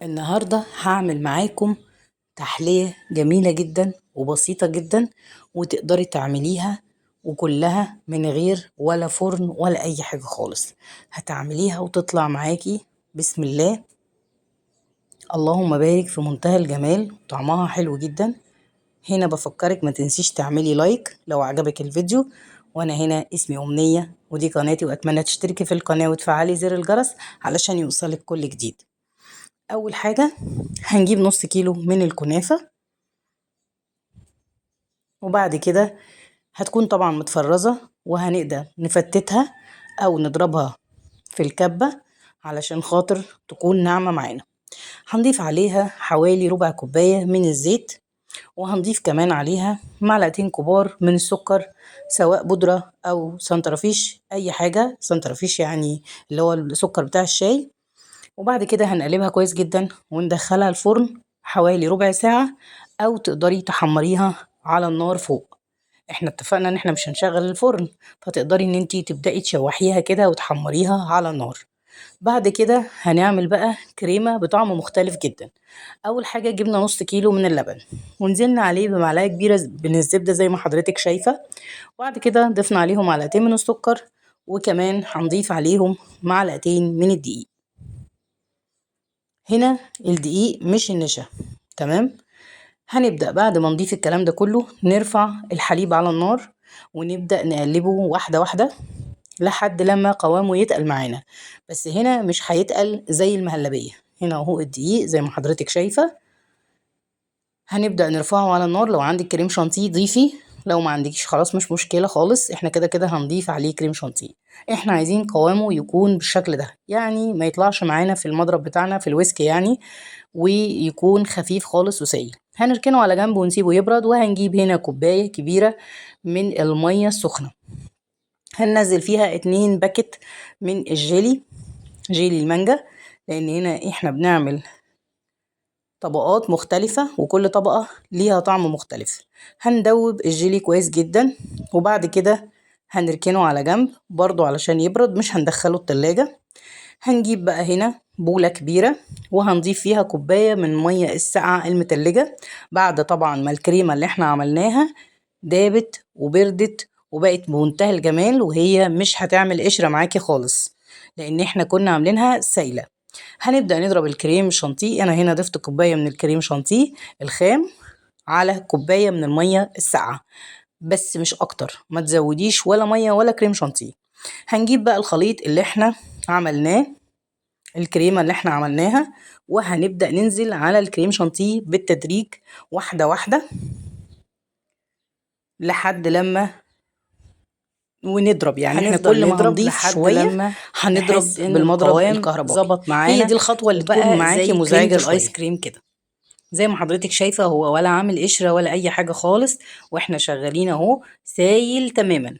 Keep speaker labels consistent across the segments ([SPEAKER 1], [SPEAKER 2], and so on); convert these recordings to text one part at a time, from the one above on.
[SPEAKER 1] النهاردة هعمل معاكم تحلية جميلة جدا وبسيطة جدا، وتقدري تعمليها وكلها من غير ولا فرن ولا أي حاجة خالص. هتعمليها وتطلع معاكي بسم الله اللهم بارك في منتهى الجمال، طعمها حلو جدا. هنا بفكرك ما تنسيش تعملي لايك لو عجبك الفيديو. وانا هنا اسمي أمنية ودي قناتي، واتمنى تشتركي في القناة وتفعلي زر الجرس علشان يوصلك كل جديد. اول حاجة هنجيب نص كيلو من الكنافة، وبعد كده هتكون طبعا متفرزة، وهنقدر نفتتها او نضربها في الكبة علشان خاطر تكون ناعمة معانا. هنضيف عليها حوالي ربع كوباية من الزيت، وهنضيف كمان عليها معلقتين كبار من السكر، سواء بودرة او سنترفيش، اي حاجة سنترفيش يعني اللي هو السكر بتاع الشاي. وبعد كده هنقلبها كويس جدا وندخلها الفرن حوالي ربع ساعة، او تقدري تحمريها على النار فوق. احنا اتفقنا ان احنا مش هنشغل الفرن، فتقدري ان انتي تبدأي تشوحيها كده وتحمريها على النار. بعد كده هنعمل بقى كريمة بطعم مختلف جدا. اول حاجة جبنا نص كيلو من اللبن، ونزلنا عليه بمعلقة كبيرة من الزبدة زي ما حضرتك شايفة. وبعد كده ضفنا عليهم معلقتين من السكر، وكمان هنضيف عليهم معلقتين من الدقيق. هنا الدقيق مش النشا، تمام. هنبدأ بعد ما نضيف الكلام ده كله نرفع الحليب على النار، ونبدأ نقلبه واحدة واحدة لحد لما قوامه يتقل معانا. بس هنا مش هيتقل زي المهلبية. هنا اهو الدقيق زي ما حضرتك شايفة. هنبدأ نرفعه على النار. لو عندك كريم شانتيه ضيفي، لو ما عندكيش خلاص مش مشكلة خالص، احنا كده كده هنضيف عليه كريم شانتيه. احنا عايزين قوامه يكون بالشكل ده، يعني ما يطلعش معانا في المضرب بتاعنا في الويسك يعني، ويكون خفيف خالص وسائل. هنركنه على جنب ونسيبه يبرد، وهنجيب هنا كوباية كبيرة من المية السخنة، هننزل فيها 2 باكت من الجيلي، جيلي المانجا، لان هنا احنا بنعمل طبقات مختلفة وكل طبقة ليها طعم مختلف. هندوب الجيلي كويس جدا، وبعد كده هنركنه على جنب برضو علشان يبرد، مش هندخله التلاجة. هنجيب بقى هنا بولة كبيرة، وهنضيف فيها كوباية من مية الساقعة المتلجة، بعد طبعا ما الكريمة اللي احنا عملناها دابت وبردت وبقت بمنتهى الجمال، وهي مش هتعمل قشرة معاكي خالص لان احنا كنا عاملينها سايلة. هنبدأ نضرب الكريم شانتيه. انا هنا ضفت كوباية من الكريم شانتيه الخام على كوباية من المية الساقعة، بس مش اكتر، ما تزوديش ولا مية ولا كريم شانتيه. هنجيب بقى الخليط اللي احنا عملناه، الكريمة اللي احنا عملناها، وهنبدأ ننزل على الكريم شانتيه بالتدريج واحدة واحدة لحد لما ونضرب. يعني احنا كل ما هنضيف شوية هنضرب
[SPEAKER 2] إن
[SPEAKER 1] بالمضرب
[SPEAKER 2] القوام
[SPEAKER 1] الكهربائي.
[SPEAKER 2] ظبط معانا
[SPEAKER 1] هي دي الخطوة اللي تكون
[SPEAKER 2] وبقى
[SPEAKER 1] معاكي
[SPEAKER 2] زي
[SPEAKER 1] مزعجة
[SPEAKER 2] كريمة
[SPEAKER 1] الايس
[SPEAKER 2] شوية.
[SPEAKER 1] كريم كده. زي ما حضرتك شايفة هو ولا عامل قشرة ولا اي حاجة خالص، واحنا شغالين اهو سايل تماما.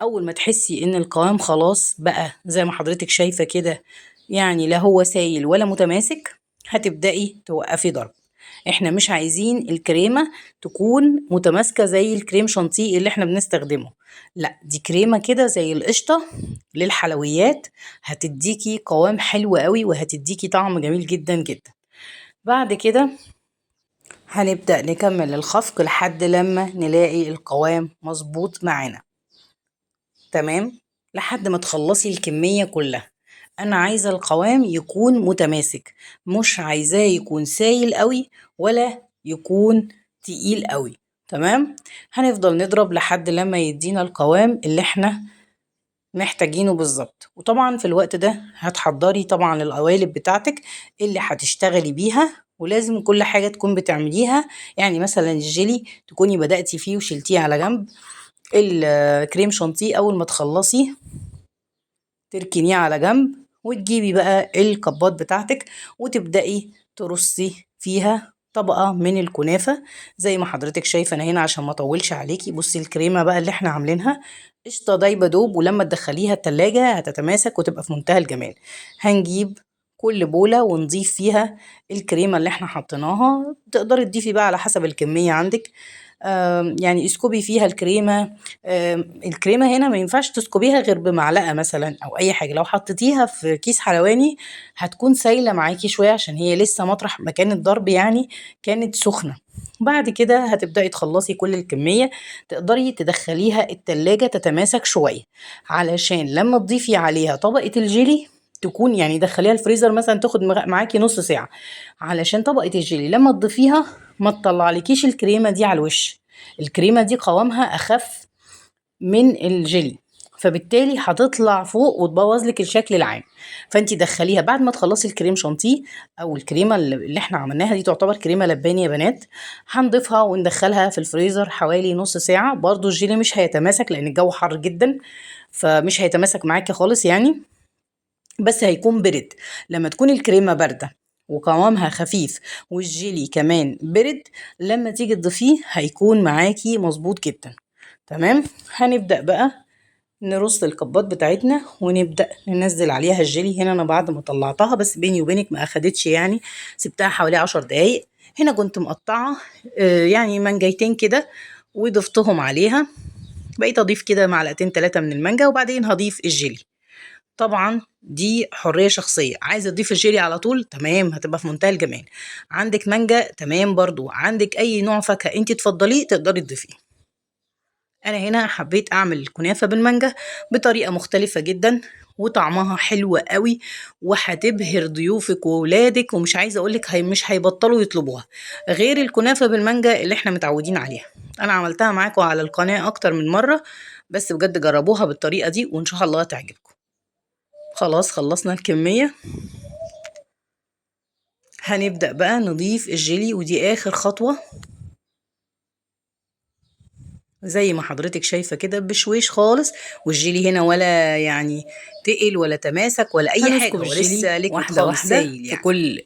[SPEAKER 1] اول ما تحسي ان القوام خلاص بقى زي ما حضرتك شايفة كده، يعني لا هو سايل ولا متماسك، هتبدأي توقفي ضرب. احنا مش عايزين الكريمة تكون متماسكة زي الكريم شانتيه اللي احنا بنستخدمه، لا دي كريمة كده زي القشطة للحلويات، هتديكي قوام حلو قوي وهتديكي طعم جميل جدا جدا. بعد كده هنبدأ نكمل الخفق لحد لما نلاقي القوام مظبوط معانا، تمام، لحد ما تخلصي الكمية كلها. انا عايزة القوام يكون متماسك، مش عايزاه يكون سايل قوي ولا يكون تقيل قوي، تمام. هنفضل نضرب لحد لما يدينا القوام اللي احنا محتاجينه بالظبط. وطبعا في الوقت ده هتحضري طبعا القوالب بتاعتك اللي هتشتغلي بيها، ولازم كل حاجة تكون بتعمليها. يعني مثلا الجيلي تكوني بدأتي فيه وشلتيه على جنب، الكريم شانتيه اول ما تخلصي تركنيه على جنب، وتجيبي بقى الكبات بتاعتك وتبدأي ترصي فيها طبقة من الكنافة زي ما حضرتك شايفة. انا هنا عشان ما اطولش عليكي، بصي الكريمة بقى اللي احنا عاملينها قشطة دايبة دوب، ولما تدخليها التلاجة هتتماسك وتبقى في منتهى الجمال. هنجيب كل بولة ونضيف فيها الكريمة اللي احنا حطيناها، تقدري تضيفي بقى على حسب الكمية عندك يعني اسكبي فيها الكريمة. الكريمة هنا ما ينفعش تسكبيها غير بمعلقة مثلا أو أي حاجة. لو حطيتيها في كيس حلواني هتكون سايلة معاكي شوية عشان هي لسه مطرح مكان الضرب يعني كانت سخنة. بعد كده هتبدأي تخلصي كل الكمية، تقدري تدخليها التلاجة تتماسك شوية علشان لما تضيفي عليها طبقة الجيلي تكون يعني دخليها الفريزر مثلا تاخد معاكي نص ساعة، علشان طبقة الجيلي لما تضيفيها ما تطلعلكيش الكريمة دي على الوش. الكريمة دي قوامها أخف من الجيلي، فبالتالي هتطلع فوق وتبوظ لك الشكل العام. فانت دخليها بعد ما تخلصي الكريم شانتيه او الكريمه اللي احنا عملناها دي تعتبر كريمه لباني يا بنات، هنضيفها وندخلها في الفريزر حوالي نص ساعه. برضو الجيلي مش هيتماسك لان الجو حر جدا، فمش هيتماسك معاكي خالص يعني، بس هيكون برد. لما تكون الكريمة باردة وقوامها خفيف والجيلي كمان برد، لما تيجي تضيفيه هيكون معاكي مظبوط جدا. تمام. هنبدأ بقى نرص الكبات بتاعتنا ونبدأ ننزل عليها الجيلي. هنا انا بعد ما طلعتها بس بيني وبينك ما اخدتش يعني، سبتها حوالي 10 دقايق. هنا كنت مقطعة يعني منجيتين كده وضفتهم عليها. بقيت اضيف كده معلقتين 3 من المانجا وبعدين هضيف الجيلي. طبعا دي حرية شخصية، عايزة تضيف الجيلي على طول تمام هتبقى في منتهى الجمال. عندك مانجا تمام، برضو عندك اي نوع فاكهة انت تفضليه تقدري تضيفيه. انا هنا حبيت اعمل الكنافة بالمانجا بطريقة مختلفة جدا وطعمها حلو قوي، وهتبهر ضيوفك وولادك، ومش عايزة اقولك مش هيبطلوا يطلبوها غير الكنافة بالمانجا اللي احنا متعودين عليها. انا عملتها معاكم على القناة اكتر من مرة، بس بجد جربوها بالطريقة دي وان شاء الله تعجبكم. خلاص خلصنا الكمية. هنبدأ بقى نضيف الجيلي ودي آخر خطوة. زي ما حضرتك شايفة كده بشويش خالص، والجيلي هنا ولا يعني تقل ولا تماسك ولا أي حاجة، هو لسه ليكويد واحدة خالص واحدة سايل يعني في كل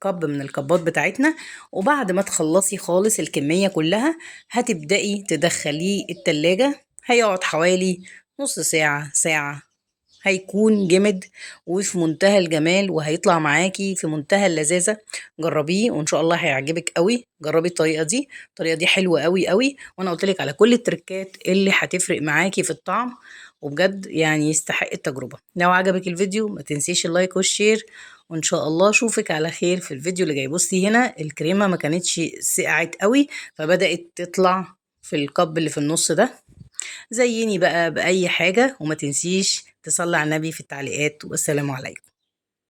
[SPEAKER 1] كب من الكبات بتاعتنا. وبعد ما تخلصي خالص الكمية كلها هتبدأي تدخليه التلاجة، هيقعد حوالي نص ساعة ساعة، هيكون جمد وفي منتهى الجمال وهيطلع معاكي في منتهى اللذاذة. جربيه وان شاء الله هيعجبك قوي. جربي الطريقة دي حلوة قوي قوي، وانا قلت لك على كل التركات اللي هتفرق معاكي في الطعم، وبجد يعني يستحق التجربة. لو عجبك الفيديو ما تنسيش اللايك والشير، وان شاء الله اشوفك على خير في الفيديو اللي جاي. بصي هنا الكريمة ما كانتش سقعت قوي فبدأت تطلع في الكب اللي في النص ده. زيني بقى بأي حاجة وما تنسيش تصلي على النبي في التعليقات، والسلام عليكم.